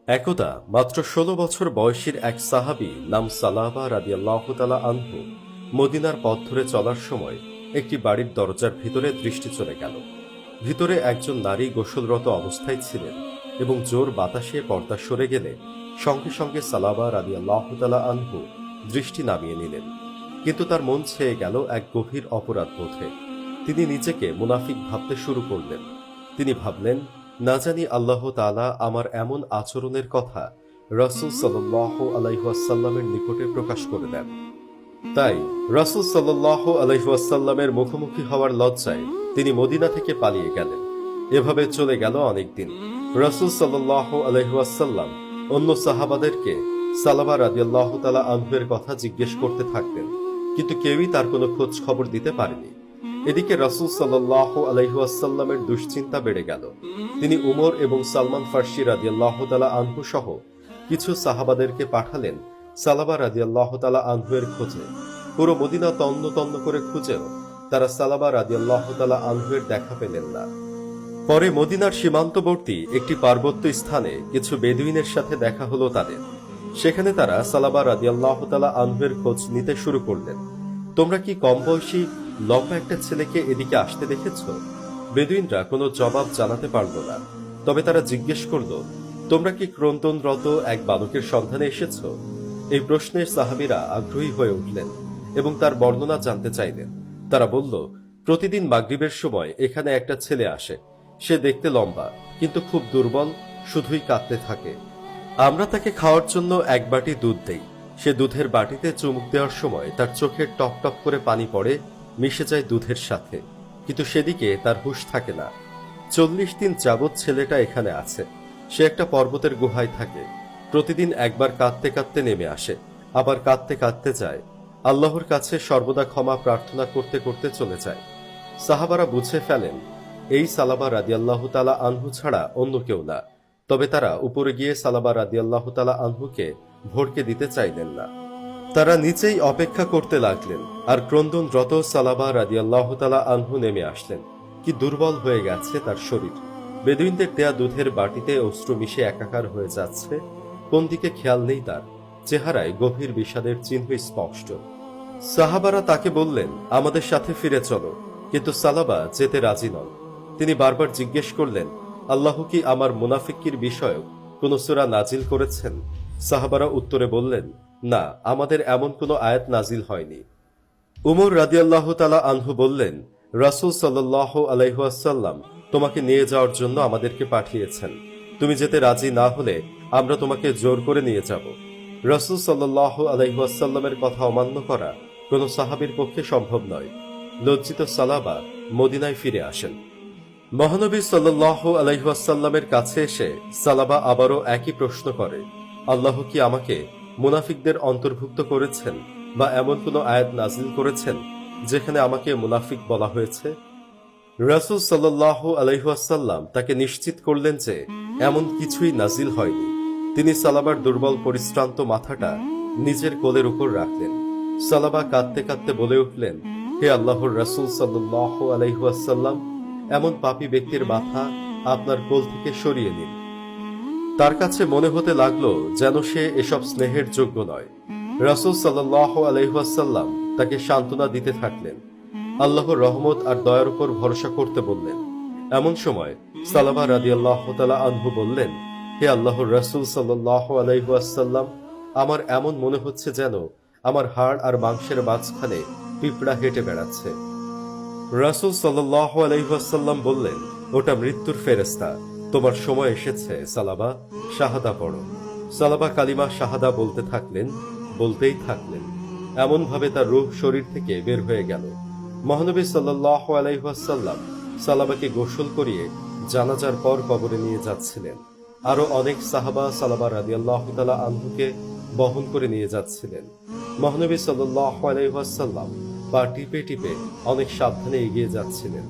একদা মাত্র ১৬ বছর বয়সীর এক সাহাবী নাম সালাবা রাদিয়াল্লাহু তাআলা আনহু মদিনার পথ ধরে চলার সময় একটি বাড়ির দরজার ভিতরে দৃষ্টি চলে গেল। ভিতরে একজন নারী গোসলরত অবস্থায় ছিলেন এবং জোর বাতাসে পর্দা সরে গেলে সঙ্গে সঙ্গে সালাবা রাদিয়াল্লাহু তাআলা আনহু দৃষ্টি নামিয়ে নিলেন। কিন্তু তার মন ছেয়ে গেল এক গভীর অপরাধ বোধে। তিনি নিজেকে মুনাফিক ভাবতে শুরু করলেন। তিনি ভাবলেন, না জানি আল্লাহ তাআলা আমার এমন আচরণের কথা রাসূল সাল্লাল্লাহু আলাইহি ওয়াসাল্লামের নিকটে প্রকাশ করে দেন। তাই রাসূল সাল্লাল্লাহু আলাইহি ওয়াসাল্লামের মুখোমুখি হওয়ার লজ্জায় তিনি মদিনা থেকে পালিয়ে গেলেন। এভাবে চলে গেল অনেকদিন। রাসূল সাল্লাল্লাহু আলাইহি ওয়াসাল্লাম অন্য সাহাবাদেরকে সালাবা রাদিয়াল্লাহু তাআলা আনহুর কথা জিজ্ঞেস করতে থাকতেন, কিন্তু কেউই তার কোনো খোঁজ খবর দিতে পারেনি। এদিকে রাসূল সাল্লাল্লাহু আলাইহি ওয়াসাল্লামের দুশ্চিন্তা বেড়ে গেল। তিনি উমর এবং সালমান ফারসি রাদিয়াল্লাহু তাআলা আনহু সহ কিছু সাহাবাদেরকে পাঠালেন সালাবা রাদিয়াল্লাহু তাআলা আনহুর খোঁজে। পুরো মদিনা তন্ন তন্ন করে খুঁজেও তারা সালাবা রাদিয়াল্লাহু তাআলা আনহুর দেখা পেলেন না। পরে মদিনার সীমান্তবর্তী একটি পার্বত্য স্থানে কিছু বেদুইনের সাথে দেখা হলো তাদের। সেখানে তারা সালাবা রাদিয়াল্লাহু তাআলা আনহুর খোঁজ নিতে শুরু করলেন। তোমরা কি কম বয়সী লম্বা একটা ছেলেকে এদিকে আসতে দেখেছ? বেদুইনরা কোনো জবাব জানাতে পারল না। তবে তারা জিজ্ঞেস করল, তোমরা কি ক্রন্দনরত এক বালকের সন্ধানে এসেছ? এই প্রশ্নে সাহাবীরা আগ্রহী হয়ে উঠলেন এবং তার বর্ণনা জানতে চাইলেন। তারা বলল, প্রতিদিন মাগরিবের সময় এখানে একটা ছেলে আসে। সে দেখতে লম্বা, কিন্তু খুব দুর্বল, শুধুই কাঁদতে থাকে। আমরা তাকে খাওয়ার জন্য এক বাটি দুধ দেই। সে দুধের বাটিতে চুমুক দেওয়ার সময় তার চোখের টপ টপ করে পানি পড়ে, মিশে যায় দুধের সাথে, কিন্তু সেদিকে তার হুঁশ থাকে না। ৪০ দিন যাবৎ ছেলেটা এখানে আছে। সে একটা পর্বতের গুহায় থাকে। প্রতিদিন একবার কাঁদতে কাঁদতে নেমে আসে, আবার কাঁদতে কাঁদতে যায়। আল্লাহর কাছে সর্বদা ক্ষমা প্রার্থনা করতে করতে চলে যায়। সাহাবারা বুঝে ফেলেন এই সালাবা রাদিয়াল্লাহু তাআলা আনহু ছাড়া অন্য কেউ না। তবে তারা উপরে গিয়ে সালাবা রাদিয়াল্লাহু তাআলা আনহুকে ভড়কে দিতে চাইলেন না। তারা নিচেই অপেক্ষা করতে লাগলেন, আর ক্রন্দনরত সালাবা রাদিয়াল্লাহু তাআলা আনহু নেমে আসলেন। কি দুর্বল হয়ে গেছে তার শরীর! বেদুইনদের দেয়া দুধের বাটিতে অশ্রু মিশে একাকার হয়ে যাচ্ছে। কোন দিকে খেয়াল নেই তার। চেহারায় গভীর বিষাদের চিহ্ন স্পষ্ট। সাহাবারা তাকে বললেন, আমাদের সাথে ফিরে চলো, কিন্তু সালাবা যেতে রাজি নন। তিনি বারবার জিজ্ঞেস করলেন, আল্লাহ কি আমার মুনাফিকির বিষয়ে কোন সূরা নাজিল করেছেন? সাহাবারা উত্তরে বললেন, না, আমাদের এমন কোনো আয়াত নাজিল হয়নি। উমর রাদিয়াল্লাহু তাআলা আনহু বললেন, রাসূল সাল্লাল্লাহু আলাইহি ওয়াসাল্লাম তোমাকে নিয়ে যাওয়ার জন্য আমাদেরকে পাঠিয়েছেন। তুমি যেতে রাজি না হলে আমরা তোমাকে জোর করে নিয়ে যাব। রাসূল সাল্লাল্লাহু আলাইহি ওয়াসাল্লামের কথা অমান্য করা কোনো সাহাবীর পক্ষে সম্ভব নয়। লজ্জিত সালাবা মদিনায় ফিরে আসেন। মহানবী সাল্লাল্লাহু আলাইহি ওয়াসাল্লামের কাছে এসে সালাবা আবারও একই প্রশ্ন করে, আল্লাহ কি আমাকে মুনাফিকদের অন্তর্ভুক্ত করেছেন বা এমন কোনো আয়াত নাজিল করেছেন যেখানে আমাকে মুনাফিক বলা হয়েছে? রাসূল সাল্লাল্লাহু আলাইহি ওয়াসাল্লাম তাকে নিশ্চিত করলেন যে এমন কিছুই নাজিল হয়নি। তিনি সালাবার দুর্বল পরিশ্রান্ত মাথাটা নিজের কোলের উপর রাখলেন। সালাবা কাঁদতে কাঁদতে বলে উঠলেন, হে আল্লাহর রাসূল সাল্লাল্লাহু আলাইহি ওয়াসাল্লাম, এমন পাপী ব্যক্তির মাথা আপনার কোল থেকে সরিয়ে নিন। তার কাছে মনে হতে লাগলো যেন সে এসব স্নেহের যোগ্য নয়। রাসূল সাল্লাল্লাহু আলাইহি ওয়াসাল্লাম তাকে সান্ত্বনা দিতে থাকলেন, আল্লাহর রহমত আর দয়ার উপর ভরসা করতে বললেন। এমন সময় সালাবা রাদিয়াল্লাহু তাআলা আনহু বললেন, হে আল্লাহর রাসূল সাল্লাল্লাহু আলাইহি ওয়াসাল্লাম, আমার এমন মনে হচ্ছে যেন আমার হাড় আর মাংসের মাঝখানে পিঁপড়া হেঁটে বেড়াচ্ছে। রাসূল সাল্লাল্লাহু আলাইহি ওয়াসাল্লাম বললেন, ওটা মৃত্যুর ফেরেশতা। তোমার সময় এসেছে সালাবা, শাহাদা পড়ো। সালাবা কালিমা শাহাদা বলতে থাকলেন, বলতেই থাকলেন। এমন ভাবে তার রূহ শরীর থেকে বের হয়ে গেল। মহানবী সাল্লাল্লাহু আলাইহি ওয়াসাল্লাম সালাবাকে গোসল করিয়ে জানাজার পর কবরে নিয়ে যাচ্ছিলেন। আরো অনেক সাহাবা সালাবা রাদিয়াল্লাহু তাআলা আনহুকে বহন করে নিয়ে যাচ্ছিলেন। মহানবী সাল্লাল্লাহু আলাইহি ওয়াসাল্লাম পা টিপে টিপে অনেক সাবধানে এগিয়ে যাচ্ছিলেন।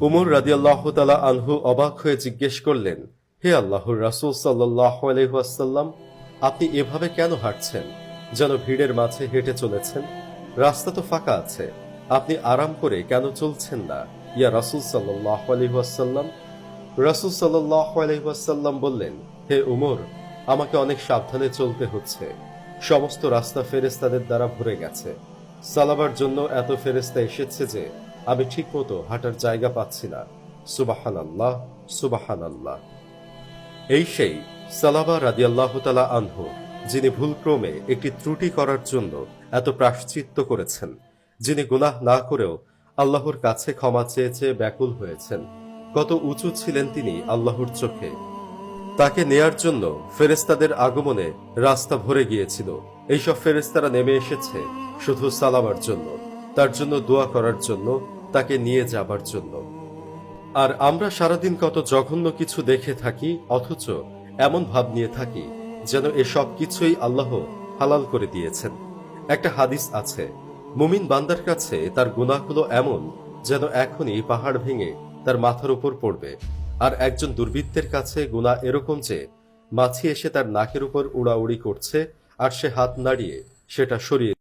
উমর রাদিয়াল্লাহু তাআলা আনহু অবাক হয়ে জিজ্ঞেস করলেন, হে আল্লাহর রাসূল সাল্লাল্লাহু আলাইহি ওয়াসাল্লাম, আপনি এভাবে কেন হাঁটছেন? যেন ভিড়ের মাঝে হেঁটে চলেছেন। রাস্তা তো ফাঁকা আছে, আপনি আরাম করে কেন চলছেন না ইয়া রাসূল সাল্লাল্লাহু আলাইহি ওয়াসাল্লাম? রাসূল সাল্লাল্লাহু আলাইহি ওয়াসাল্লাম বললেন, হে উমর, আমাকে অনেক সাবধানে চলতে হচ্ছে। সমস্ত রাস্তা ফেরেশতাদের দ্বারা ভরে গেছে। সালাবার জন্য এত ফেরেশতা এসেছে যে আমি ঠিকমতো হাঁটার জায়গা পাচ্ছি না। সুবহানাল্লাহ, সুবহানাল্লাহ। এই সেই সালাবা রাদিয়াল্লাহু তাআলা আনহু, যিনি ভুলক্রমে একটি ত্রুটি করার জন্য এত প্রায়শ্চিত্ত করেছেন, যিনি গুনাহ না করেও আল্লাহর কাছে ক্ষমা চেয়ে চেয়ে ব্যাকুল হয়েছেন। কত উঁচু ছিলেন তিনি আল্লাহর চোখে। তাকে নেয়ার জন্য ফেরেশতাদের আগমনে রাস্তা ভরে গিয়েছিল। এইসব ফেরেশতারা নেমে এসেছে শুধু সালাবার জন্য, তার জন্য দোয়া করার জন্য, তাকে নিয়ে যাবার জন্য। আর আমরা সারাদিন কত জঘন্য কিছু দেখে থাকি, অথচ এমন ভাব নিয়ে থাকি যেন এসব কিছুই আল্লাহ হালাল করে দিয়েছেন। একটা হাদিস আছে, মুমিন বান্দার কাছে তার গুনাহগুলো এমন যেন এখনই পাহাড় ভেঙে তার মাথার উপর পড়বে। আর একজন দুর্বৃত্তের কাছে গুনাহ এরকম যে মাছি এসে তার নাকের উপর উড়াউড়ি করছে, আর সে হাত নাড়িয়ে সেটা সরিয়ে